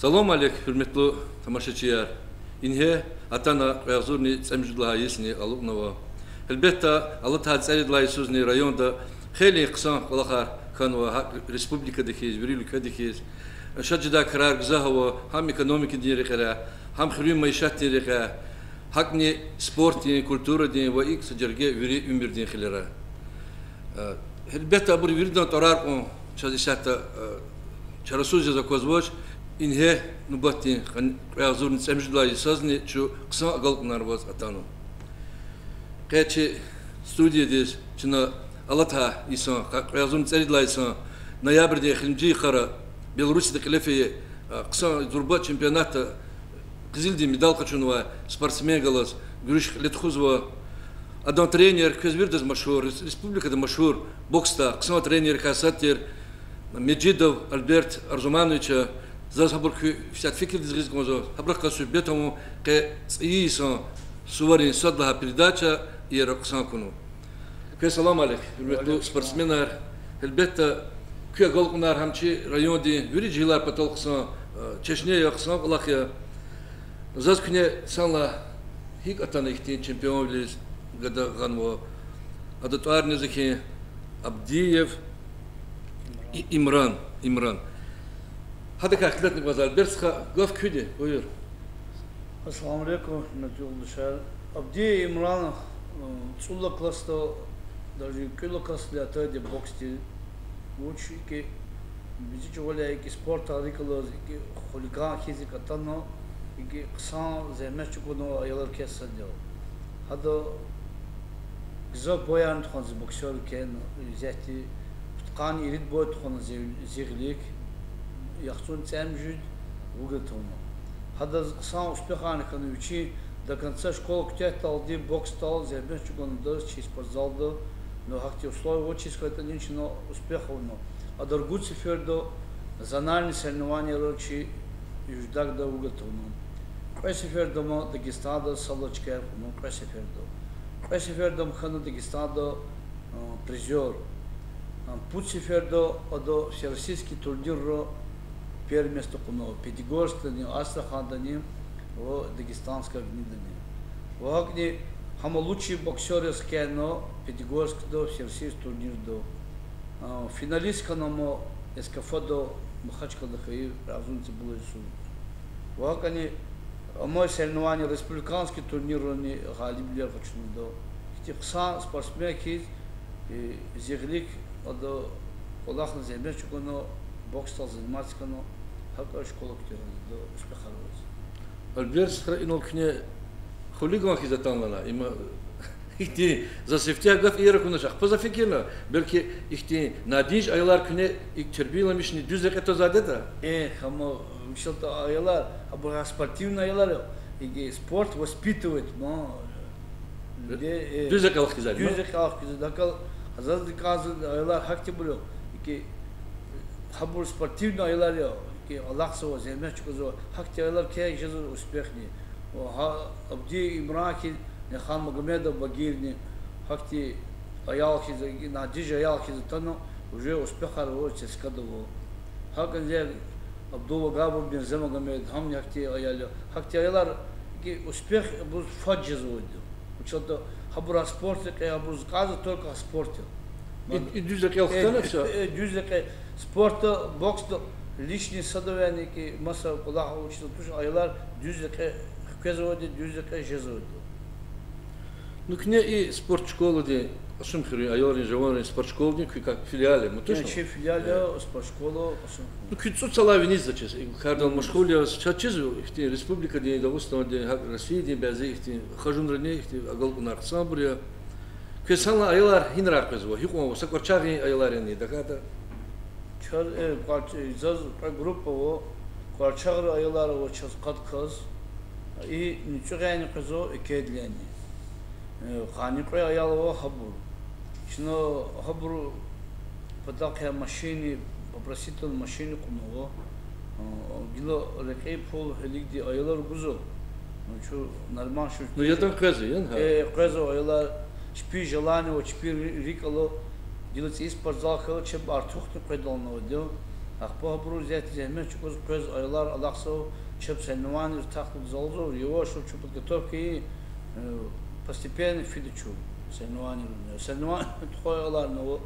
Салом алейк, hürmetli тамашачılar. İnhe atana razurni цемждла есни алукнова. Elbette Allah tatseli suzni rayonda خیلی قسم قلقار كانوا республика دكيز بريلك دكيز شجدا قرار غزاهو هم экономики ديرقه هم خريم معيشت ديرقه حقني سبورت دي كولتورا دي وايك سجرجه وري عمر دي خلرا البته ابو ويردان طرار شاديشاتا چرسوز زاكوزوش инhe нубати разурни цемждла сазни чу قسم агалкнар воз атану кечи студиядес чина Алата исан разурни цемждла исан ноябрьде хилмжи хара Беларусьда клефе قسم зурба чемпионата кызылди медал качунова спортсмен галас гүриш летхузва адам тренер көзбирдез машхур республикада машхур бокста قسم тренер хасатер Меджидов Альберт Арзумановича за сабурки всят фикр дизгиз гонзо хабрака суббетому ке иисан суварин садла передача и раксан куну ке салам алейк hürmetli спортсменler elbette ке голкунар хамчи районди юри жилар патолксан чечне яксан алахя заз күне санла хик атана ихтин чемпион лиз гада ганво адатуарны захи Абдиев Имран. هذا كأكلتني بازار برسخة قف كده وير. السلام عليكم نجوم الشهر. أبدي إمران صلى كلاسته درجة كل كلاس لأتى بوكستي وشي كي بيجي جوالي كي سبورت هذه كلاس كي خليقان كيزي كتانو كي قصان زي ما تشوفونه أيلر كيس سديو. هذا جزء بويان تخون زي بوكسور كان زيتي قان يريد بوي تخون زيغليك يخصون تامجد وقتهم هذا قصان успехان كانوا يجي до конца школы كتير талди бокс тал زي بس чугун дос через спортзал но хакти условия очень сколько ничего успехов но а другой цифердо зональные соревнования рочи юждак да уготовно пресифердо мо Дагестанда салочка но пресифердо хану Дагестанда призер Путсифердо одо всероссийский турнир первое место куно Пятигорск-дани, Астрахань-дани, Дагестанская гнида-дани. Вагни хама лучшие боксеры скено Пятигорск-до всероссийский турнир до финалистка намо эскафодо Махачкала-Хаи разумцы было суд. Вагни мой соревнование республиканский турнир они галибли хочу до. Эти спортсменки зиглик Одо Аллах на земле, что оно бокс стал заниматься, оно хакар школа ктера до успеха роз. Альберт схринул кне хулиган хизатанлана, има ихти за сефтягав иракунаш, позафикирна, belki ихти надиж aylar kne ik тербиламиш не düzek это задета. Хамо что-то aylar, а спортивные aylar, и спорт воспитывает, но düzek алх хизат. Düzek алх хизат. Азаз диказы aylar hakti бulu ki хабур спортивные aylar yo ki Allah сова земля чукозо hakti aylar ke жезу успехни о Абди Имраки не хан Магомедов Багирни hakti ayal хиз надиж ayal хиз тано уже успеха роч скадово hakан зе Абдулла Габур бен Замагомед хам hakti ayal hakti aylar ki успех бу фаджезу учето хабура спорте, я буду сказать только о спорте. И дюзек я хотел все. Дюзек спорта, бокста, личные садовники, масса куда учат, тоже aylar дюзек кезоводи, дюзек жезоводи. Ну к ней и спорт школы де, ашумхри, ayların жаваны спорт школы как филиале, мы точно. Че филиале, спорт школа, ашум. Ну кицут салавини зачес, и кардал машхулия, чачезу, ихти республика де, Дагестан де, Россия де, базе ихти, хажун ране ихти, агалкунар самбурия. Кесанла aylar hinrar кезво, хикон сакорчаги aylar не, даката. Чар заз группа во, кварчагр aylar во час катказ, и ничего не кезо, и кедлени. Ханикой аялова хабур. Что хабур подал машине, попросил машину куного. Гило рекей пол хелигди аялар гузо. Ну что нормально что. Ну я там казы, я. Казо аялар шпи желание, шпи рикало. Гило из спортзал хал чем артух не предал на видео. Ахпо брузет земля чукоз көз айлар алаксо чеп сенван иртаху залзо его что подготовки постепенно фидичу сенван сенван тхоялар но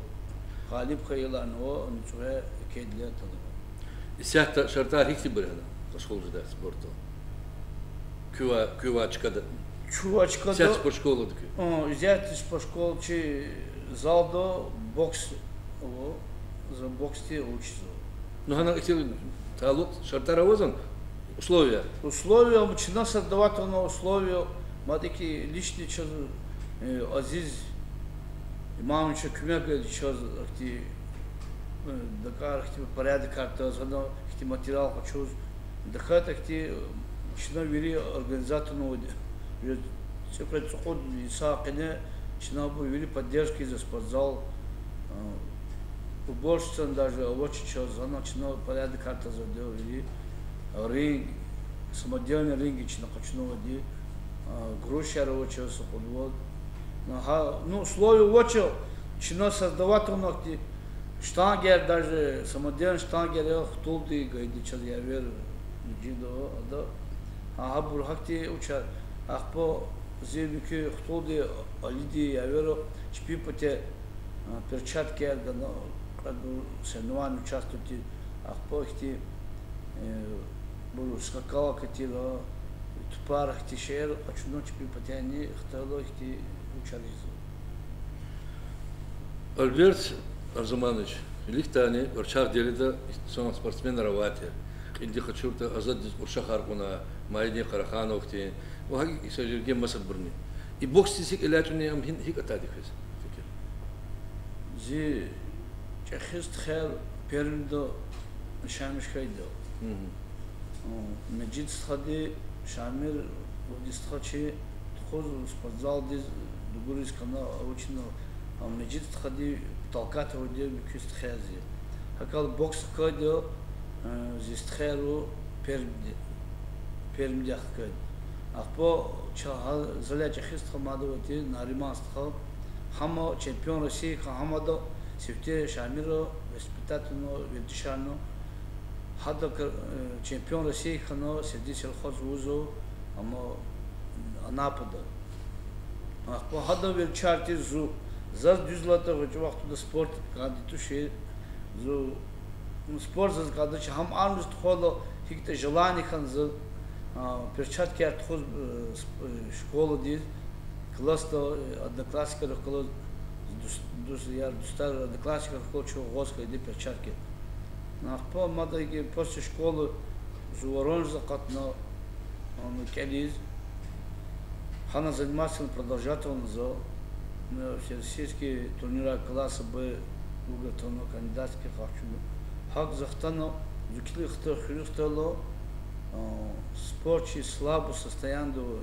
غالب خيالار но ничего кедлет тады. Исяхта шартар хикти бирада школда спорту. Кювачкада. Чувачкада. Зят спорт школа дыки. Зят спорт школа чи залдо бокс за боксте учится. Ну она хотел талут шартара возан условия. Условия начина создавать на условия мадики личный час Азиз имамча кумяга час ахти Дакар ахти порядок карта зана ахти материал хочу дахат ахти начина вери организаторного все происходит исаакне начина вери поддержки за спортзал уборщица даже очень час зана начина порядок карта задел вери ринг самодельный ринг начина хочу води грушер очень футбол ну условия очень начина создавать он ахти штангер даже самодельный штангер я хтулды гайди час я верю джидо да бурхакти уча ахпо зебики хтулды алиди я верю чпипоте перчатки да когда сенуан участвует ахпо ихти был скакала катила тупар ихти шер очно чпипоте они хтало ихти учались. Альберт Арзуманович, лихтани, урчах делида, сон спортсмен равате. Инди хачурта азад уршахаркуна, майни Карахановти, ваги исажиргем масадбурни. И бокс тисик илячуни ам хик атадихис. Зи чахист хэр пермдо шамишхайдо. Меджид схади шамир удистхачи тхоз спортзал диз дугурис кана очень меджид схади толкать воде кист хази. Хакал бокс кадо зистхеру пермдях кад. Ахпо ча заляч хист хамадовати наримастха хама чемпион России хамадо сифте шамиро воспитательно ведшано хада чемпион России хано сидисел хозузо ама Анапада. Ахпо хада велчарти зу заз düzlata hoca vakti sport kaditi şey zo sport zaz kaditi ham armust khodo hikte желание ханза перчатки от хоз школа дис классно одноклассника роколо я достал одноклассника хочу госка иди перчатки на по мадаги после школы зуворон закатно он келиз хана занимался продолжать он за всероссийские турниры класса Б уготовно кандидатских хочу хак захтано зукли хтало спорчи слабо состояние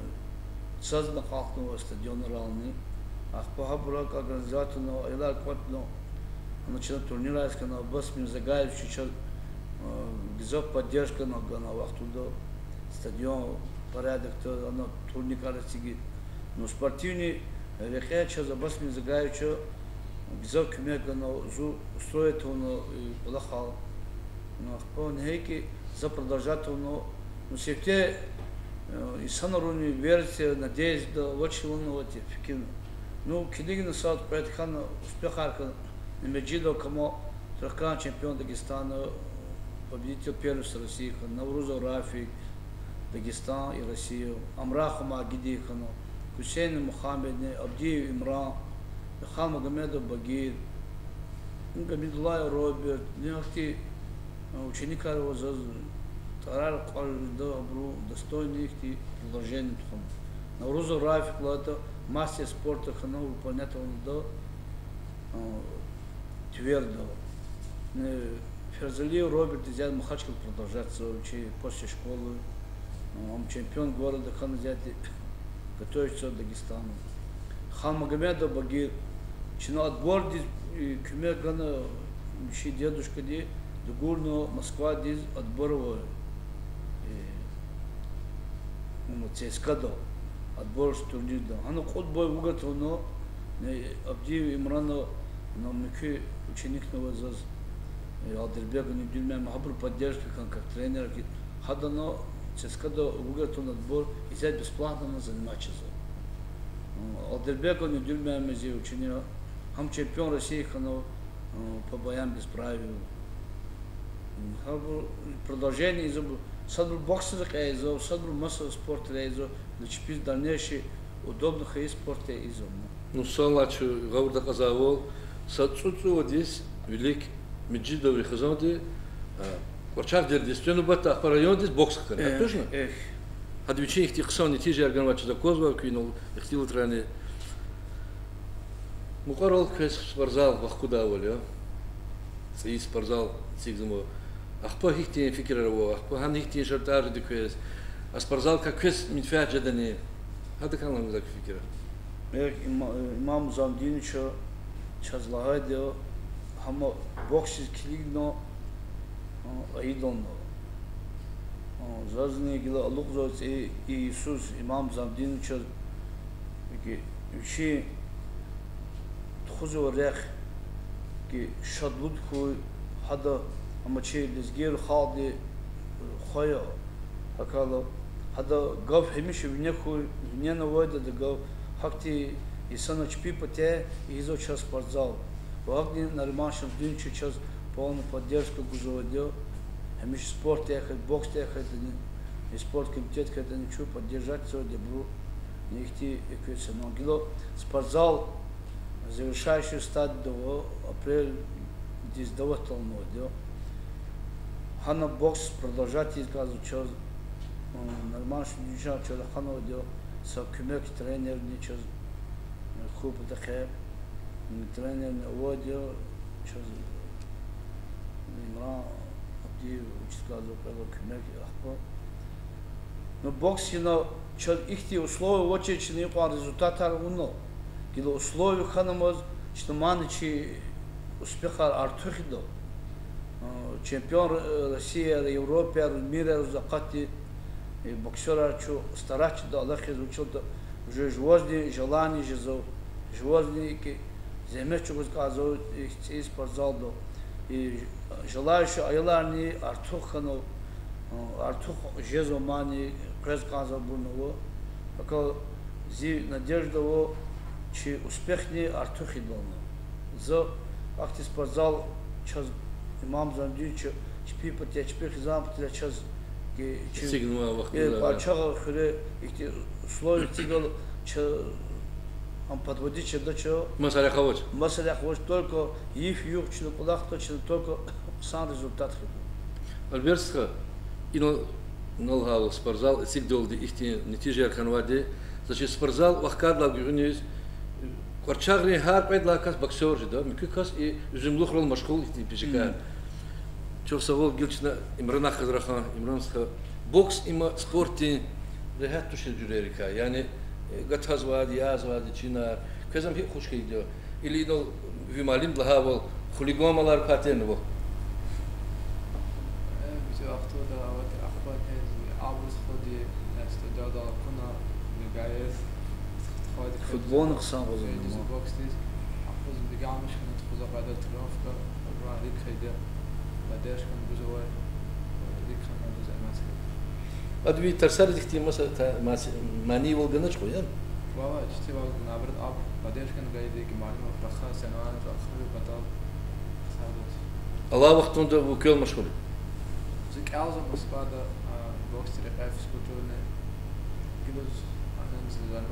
создан халкного стадиона равны ахпаха брак организаторно илар котно начал турнира искано басми загаев сейчас гизок поддержка на вахту до стадион порядок то оно турника растигит но спортивный рехеча за басми загаевчо гизок мегано зу устроит он лахал но ахпон хейки за продолжательно но все и санаруни версия надеюсь до очень лунного фикин ну килигин сад предхан успехарка Меджидо кому трехкратный чемпион Дагестана победитель первый с России Наврузов Рафик Дагестан и Россию Амраху Магиди хану Хусейн Мухаммед Абдиев Имран Хан Магомедов Багир Гамидуллаев Роберт нехти ученик его за тарар добру достойный их предложение тхом Наврузов Рафик лата мастер спорта хану выполнять он до твердо Ферзалиев Роберт взял Махачкал продолжаться учить после школы он чемпион города хан взять готовится к Дагестану Хан Магомедов Багир чинал отбор и кумегана еще дедушка ди Дугурно Москва ди отборова ЦСКА отбор турнир да оно ход бой уготовно Абдиев Имрана но мики ученик новозаз Алдербега не дюльмем хабр поддержки как тренер. Хадано ЦСКА до выиграл отбор и взять бесплатно на заниматься. Алдербега не дюльмем мези учения. Хам чемпион России хано по боям без правил. Продолжение из садру бокса из садру массового спорта из начпиз дальнейший удобных и спорта из. Ну салачу говорда казавол сацуцу здесь велик Меджидов рехазоди Корчак дердистену бата по району здесь бокс хакан. Точно? Хад вечерних тихсон не тижи организовать за козва кинул ихтил трени. Мукарол кэс спортзал вахкуда воля. Ци спортзал цигзмо. Ахпо хихтин фикерова, ахпо хан хихтин шартар дикэс. А спортзал как кэс митфяж жадани. Хада канал так фикера. Имам Замдинчо чазлагайдо хама бокс клигно айдон. Зазни гила алукзот и Иисус имам Замдинчо ки учи خذوا كي شدود كوي هذا أما شيء لزجير خالد خيا هكذا هذا قاف همش بنيكو بنينا وايد ده قاف حكتي يسنا شبي بتاع يزو час спортзал وقتي نرماش الدين شو час полную поддержку гузоводел همش спорт ехать бокс ехать спорт комитет когда ничего поддержать сегодня был нехти эквеция но гило спортзал завершающую стадию до апрель 19 года. Хана бокс продолжать изказу час нормально ничего час хана делал сокумек тренер ничего хуп такая тренер водил час имра абди изказу пело кумек ахпо. Но бокс но час ихти условия очень не по результатам уно. Гило условия ханамоз что маничи успеха артухидо чемпион России, Европы, мира закати боксера чу стараться до Аллаха изучил уже животные желания животные ки земечу сказал и спортзал до и желающие айларни артухано артух жезомани пресказал буново пока зи надежда чи успехни артухи дома. За акти спортзал час имам Замдинчо чпи потя чпи хизам потя час ки сигнал вахту. Пачага хре ихти условия тигал че ам подводить че до че Масаля хавоч только ив юг че кулах точно только сам результат. Альбертска ино налгал спортзал сигдол ди ихти нетижер канвади значит спортзал вахкадла гюнис Корчагли хар предлакас боксер же, да, микукас и жимлух рол машкул их пижика. Чё совол гилчна Имрана Хазрахан, Имранска бокс има спорте рехат тушил журерика, яни гатазвади, язвади, чина, казам хи хушки идё. Или но вималим блахавол хулигомалар патенво. Бизо автода вот ахват абус ходи стадиада куна мегаес فوتبول نقصان غزو بوكسيز أخذ بقى مش كنت خذ بعد الترافقة وراح ذيك هيدا بعدش كان بزوار ذيك خنا بزاف ماسك أدوي ترسل دكتي مثلا ماني والجناش خويا والله جتي والله نابرد أب بعدش كان جاي ذيك معلومة فرخة سنوات أخذ بطل صارت الله وقت ده وكل مشغول ذيك أعظم بس بعد بوكس ترقى في سكوتونه كيلوز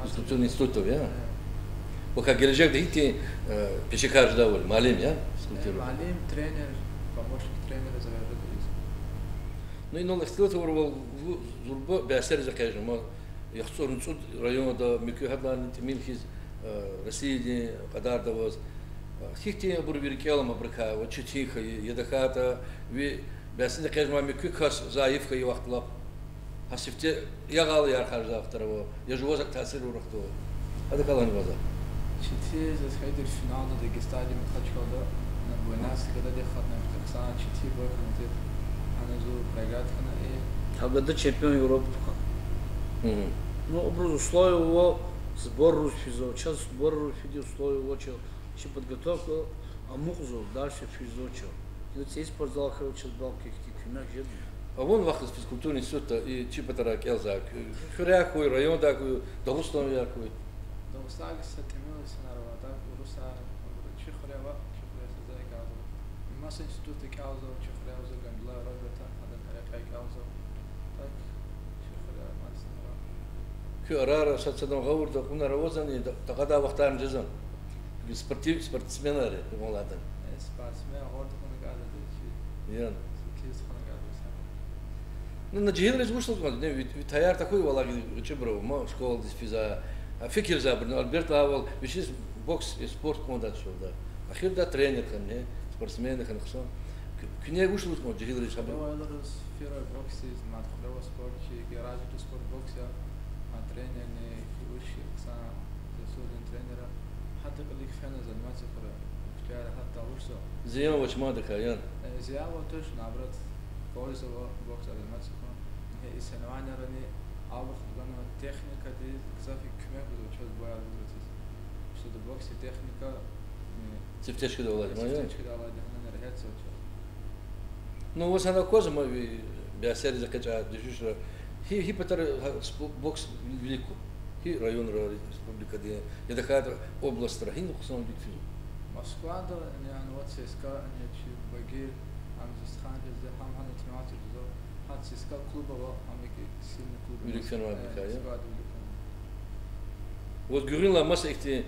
Структурный институт, я. Вот как Гележек, да идти пешекар ждал, малим, я? Малим, тренер, помощник тренера заведет. Ну и новый стиль того зурбо бессер закажем, мы яхтор нцуд район да микухадлан тимилхиз России кадар да воз. Хихти бурбиркелам абрика, вот читиха, едахата, ви бессер закажем микухас заифка и вахтлап. حسيت يا غالي يا خارج افتروا يا جوازك تاثير ورحتوا هذا كلام هذا شتي زي هيدا الفينال ده استاديوم خاتشكودا انا بوناس كده دي خدنا في ساعه شتي بكنت انا زو بريغات انا ايه هذا чемпион Европы. Ну образ условия его сбор физо, сейчас сбор физо условия его че подготовка, а мухзу дальше физо че. Юцей спортзал хороший балки их кümек жеді. А вон вахт физкультурный институт и типа тарак элзак. Хряхуй район такой, Дагустан якуй. Дагустан сетемились на работа, Руса, Чехрева, Чехрева заикал. Масс институт икал, Чехрева загандла работа, адан харякал. Так, Чехрева масса. Арара сатсадан гавурда куна равозани тагада вахтан джазан. Спортсмены молодые. Спортсмен, орда куна гада. Ян. Кис куна гада. Ну на джихил вышел, ведь таяр такой валаги чебро, ма школа физа. Фикер забр, Альберт Авал, вещи бокс и спорт команда шел, да. Ахир да тренер хан, не спортсмены хан хсон. Кне вышел, ма джихил рис хабар. Оларус фира бокс из матхлева спорт, гараж спорт бокса, тренер не хирургии, сам десуден тренера. حتى اللي كفانا زلمات فرا كتير حتى ورسو زيان وش ما دك يان زيان وتوش نعبرت بوليس بوكس زلمات فرا هي سنوات راني أول خدنا تكنيكا دي كذافي كمية بدو تشوف بويا بدوتيس شو ده بوكس تكنيكا تفتش كده والله ما يان تفتش كده والله ده أنا رهيت سوتش ну вот она коза мы биасери закача дешуша هي بتر بوكس велико هي район республика где я дохает область рахин خصوصا بيكفي Москва да يعني вот ЦСКА они чё баги ам застхан же хам хам тиматир зо хат ЦСКА клуба амики сильный клуб велик феномен такая вот вот говорил ла маса ихти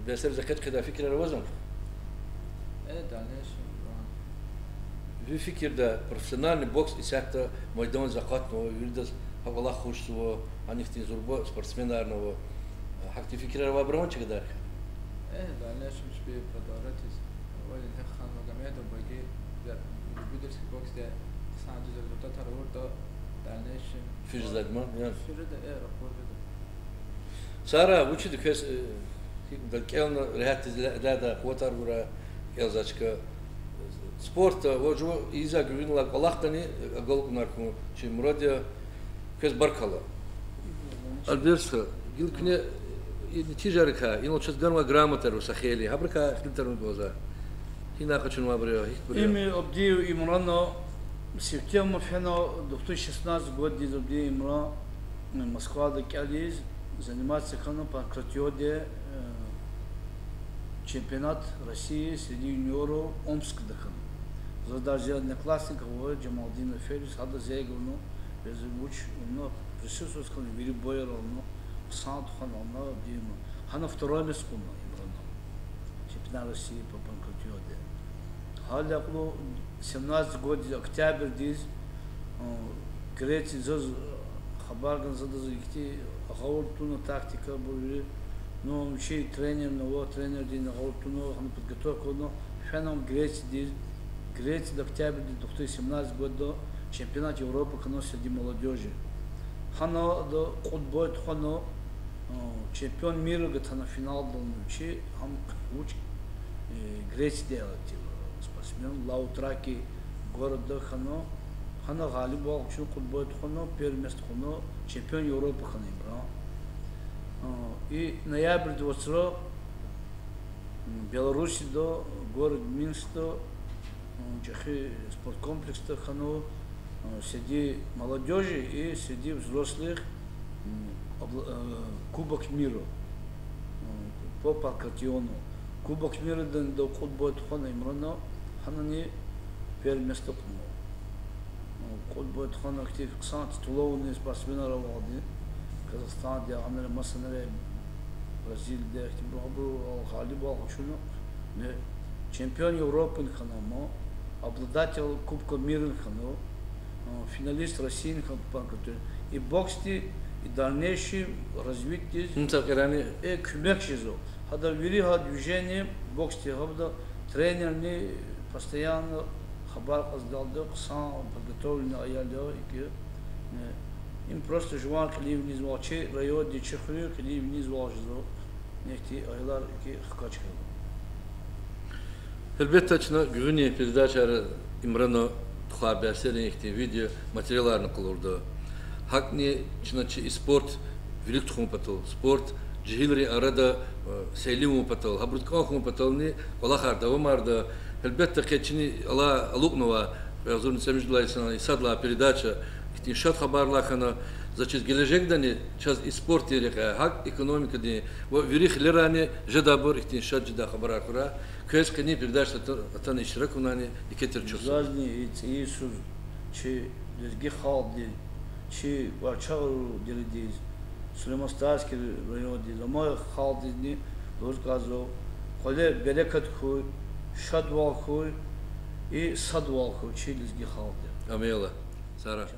биасери закач كده فكره روزن دانش في فكر ده профессиональный бокс и сякта майдан закат но юридас والله خوش سو أني ختين زربا سبورتسمنارنا حكتي فكرة وابرونش كده دانش مش ببرادارتيس ولی نه خانم جمعیت و باقی در بیدرس بوکس ده سانجی زربطه ترور دا دانش فيش زدمان يعني فیرد راپور بده سارا وچی دکس دکیلنا رهات لا قوتار ورا يلزاشكا سبورت وجو إذا قلنا لك الله تاني أقولكم ناركم شيء مرادية كيس بركلا البيرسها قل كنا نتيجركها إنه تشتغلوا جرامتر وسخيلي هبركها خدمتنا بوزا هنا خشون ما بريو إمي أبديو إمرانا سيبتيهم فينا دكتور 16 год دي أبدي إمرا من Москва до Кализ заниматься каном по кратиоде чемпионат России среди юниоров Омск дахан. Задержал одноклассников Джамалдина Фелис, хада зейгуну без уч, но присутствовал сколько вири боя равно санд хана дима. Хана второе место имрана. Чемпионат России по кратиоде. Халякло 17 год октябрь диз Греция заз хабарган задазикти ахауртуна тактика були. Но шей тренер, новый тренер, дин аутуно, он подготовку, но феном Греция до октября 2017 года чемпионат Европы коносит среди молодежи. Хана до футбола, хана чемпион мира, где на финал был учи, он уч Греция делает спортсмен, Лаутраки города хана галибал, что футбол, хана первое место, хана чемпион Европы хана брал. И ноябрь 22 Беларуси до город Минск до Чехи спорткомплекс хано среди молодежи и среди взрослых Кубок мира по паркатиону. Кубок мира до футбола хана имрано ханани первое место хано. Футбол хана актив ксан титулованный спортсмены равады. Казахстан, где Америка, Масанере, Бразилия, где Ахтибрабу, Алхалибу, Алхушуну, чемпион Европы, ханамо, обладатель Кубка мира, хано, финалист России, и боксти, и дальнейшее развитие, и кюмекшизо. Хада вери движение, боксти, хада тренер не постоянно хабар аздалды, сам подготовленный аяльо, и им просто жуан кли вниз волчи, район де чехрю, кли вниз волжзо, нехти айлар ки хкачка. Elbette açına güveni передача İmran'a haberleri nehti video материалlarını kılırdı. Hakni çınçı sport velik tuhum patol sport جهيلري أراد سيلمو بطل هبرد كاخم بطلني ولا خارده ومارده البته كتشني الله ألوقنوا بيزور نسمج الله يسنا يصدلا передача كتير شاد خبر لكنا зачем gelecek dani çaz spor tarihi hak ekonomik dani ve virih lerani jadabur ihtinşat jada خبر akura köz kini передача atan iştirak unani iketir çöz. Zazni İsus çi dizgi haldi çi vaçaru dilidiz Süleyman Starski rayodi ama haldi rozgazo kole bereket koy şadval koy i sadval koy çi dizgi haldi. Amela. Sara.